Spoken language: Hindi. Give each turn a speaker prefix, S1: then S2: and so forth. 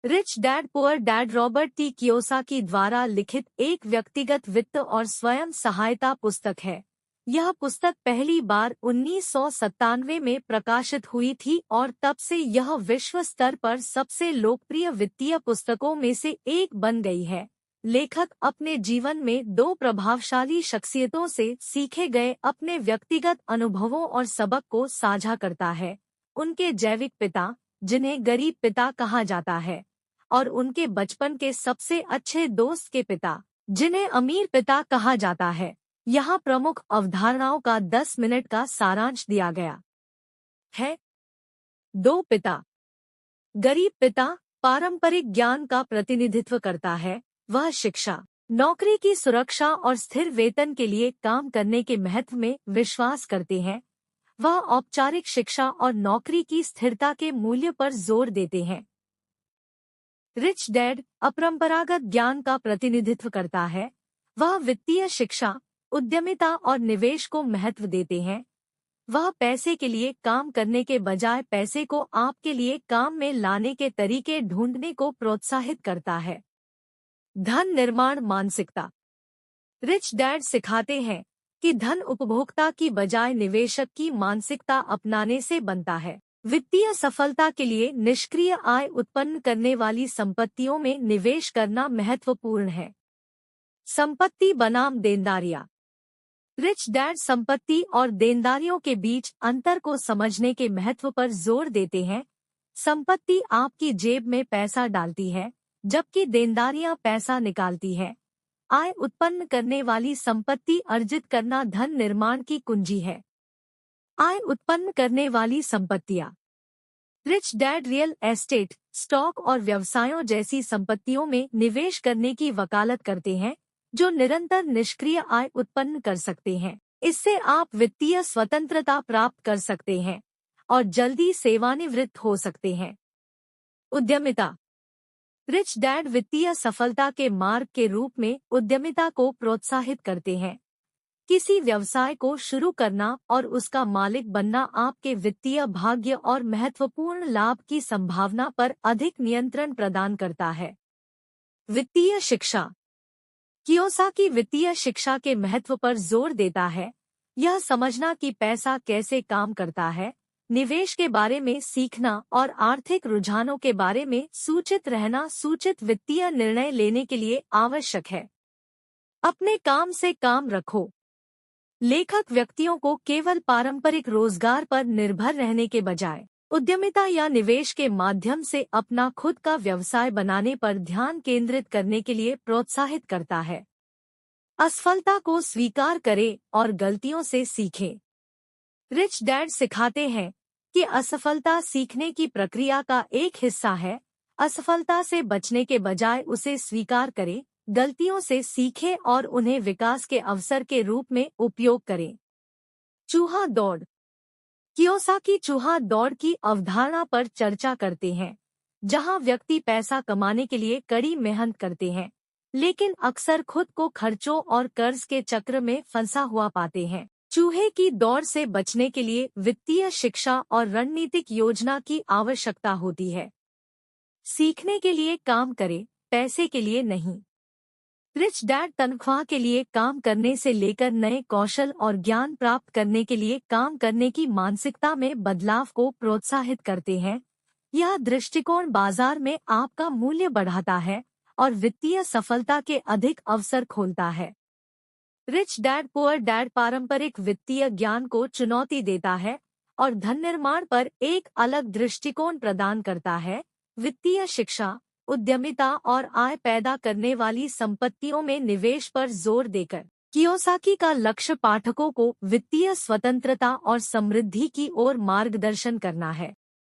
S1: Rich dad poor dad Robert T Kiyosaki द्वारा लिखित एक व्यक्तिगत वित्त और स्वयं सहायता पुस्तक है। यह पुस्तक पहली बार 1997 में प्रकाशित हुई थी और तब से यह विश्व स्तर पर सबसे लोकप्रिय वित्तीय पुस्तकों में से एक बन गई है। लेखक अपने जीवन में दो प्रभावशाली शख्सियतों से सीखे गए अपने व्यक्तिगत अनुभवों और सबक को साझा करता है। उनके जैविक पिता, जिन्हें गरीब पिता कहा जाता है, और उनके बचपन के सबसे अच्छे दोस्त के पिता, जिन्हें अमीर पिता कहा जाता है। यहाँ प्रमुख अवधारणाओं का 10 मिनट का सारांश दिया गया है। दो पिता। गरीब पिता पारंपरिक ज्ञान का प्रतिनिधित्व करता है। वह शिक्षा, नौकरी की सुरक्षा और स्थिर वेतन के लिए काम करने के महत्व में विश्वास करते हैं। वह औपचारिक शिक्षा और नौकरी की स्थिरता के मूल्य पर जोर देते हैं। रिच डैड अपरंपरागत ज्ञान का प्रतिनिधित्व करता है। वह वित्तीय शिक्षा, उद्यमिता और निवेश को महत्व देते हैं। वह पैसे के लिए काम करने के बजाय पैसे को आपके लिए काम में लाने के तरीके ढूंढने को प्रोत्साहित करता है। धन निर्माण मानसिकता। रिच डैड सिखाते हैं कि धन उपभोक्ता की बजाय निवेशक की मानसिकता अपनाने से बनता है। वित्तीय सफलता के लिए निष्क्रिय आय उत्पन्न करने वाली संपत्तियों में निवेश करना महत्वपूर्ण है। संपत्ति बनाम देनदारियां। रिच डैड संपत्ति और देनदारियों के बीच अंतर को समझने के महत्व पर जोर देते हैं। संपत्ति आपकी जेब में पैसा डालती है, जबकि देनदारियां पैसा निकालती है। आय उत्पन्न करने वाली संपत्ति अर्जित करना धन निर्माण की कुंजी है। आय उत्पन्न करने वाली संपत्तियां। Rich dad real estate, stock और व्यवसायों जैसी संपत्तियों में निवेश करने की वकालत करते हैं, जो निरंतर निष्क्रिय आय उत्पन्न कर सकते हैं। इससे आप वित्तीय स्वतंत्रता प्राप्त कर सकते हैं और जल्दी सेवानिवृत्त हो सकते हैं। उद्यमिता। रिच डैड वित्तीय सफलता के मार्ग के रूप में उद्यमिता को प्रोत्साहित करते हैं। किसी व्यवसाय को शुरू करना और उसका मालिक बनना आपके वित्तीय भाग्य और महत्वपूर्ण लाभ की संभावना पर अधिक नियंत्रण प्रदान करता है। वित्तीय शिक्षा। कियोसाकी वित्तीय शिक्षा के महत्व पर जोर देता है। यह समझना कि पैसा कैसे काम करता है, निवेश के बारे में सीखना और आर्थिक रुझानों के बारे में सूचित रहना सूचित वित्तीय निर्णय लेने के लिए आवश्यक है। अपने काम से काम रखो। लेखक व्यक्तियों को केवल पारंपरिक रोजगार पर निर्भर रहने के बजाय उद्यमिता या निवेश के माध्यम से अपना खुद का व्यवसाय बनाने पर ध्यान केंद्रित करने के लिए प्रोत्साहित करता है। असफलता को स्वीकार करें और गलतियों से सीखें। रिच डैड सिखाते हैं कि असफलता सीखने की प्रक्रिया का एक हिस्सा है। असफलता से बचने के बजाय उसे स्वीकार करें, गलतियों से सीखें और उन्हें विकास के अवसर के रूप में उपयोग करें। चूहा दौड़। कियोसाकी चूहा दौड़ की अवधारणा पर चर्चा करते हैं, जहां व्यक्ति पैसा कमाने के लिए कड़ी मेहनत करते हैं, लेकिन अक्सर खुद को खर्चों और कर्ज के चक्र में फंसा हुआ पाते हैं। चूहे की दौड़ से बचने के लिए वित्तीय शिक्षा और रणनीतिक योजना की आवश्यकता होती है। सीखने के लिए काम करें, पैसे के लिए नहीं। रिच डैड तनख्वाह के लिए काम करने से लेकर नए कौशल और ज्ञान प्राप्त करने के लिए काम करने की मानसिकता में बदलाव को प्रोत्साहित करते हैं। यह दृष्टिकोण बाजार में आपका मूल्य बढ़ाता है और वित्तीय सफलता के अधिक अवसर खोलता है। रिच डैड पुअर डैड पारंपरिक वित्तीय ज्ञान को चुनौती देता है और धन निर्माण पर एक अलग दृष्टिकोण प्रदान करता है। वित्तीय शिक्षा, उद्यमिता और आय पैदा करने वाली संपत्तियों में निवेश पर जोर देकर कियोसाकी का लक्ष्य पाठकों को वित्तीय स्वतंत्रता और समृद्धि की ओर मार्गदर्शन करना है।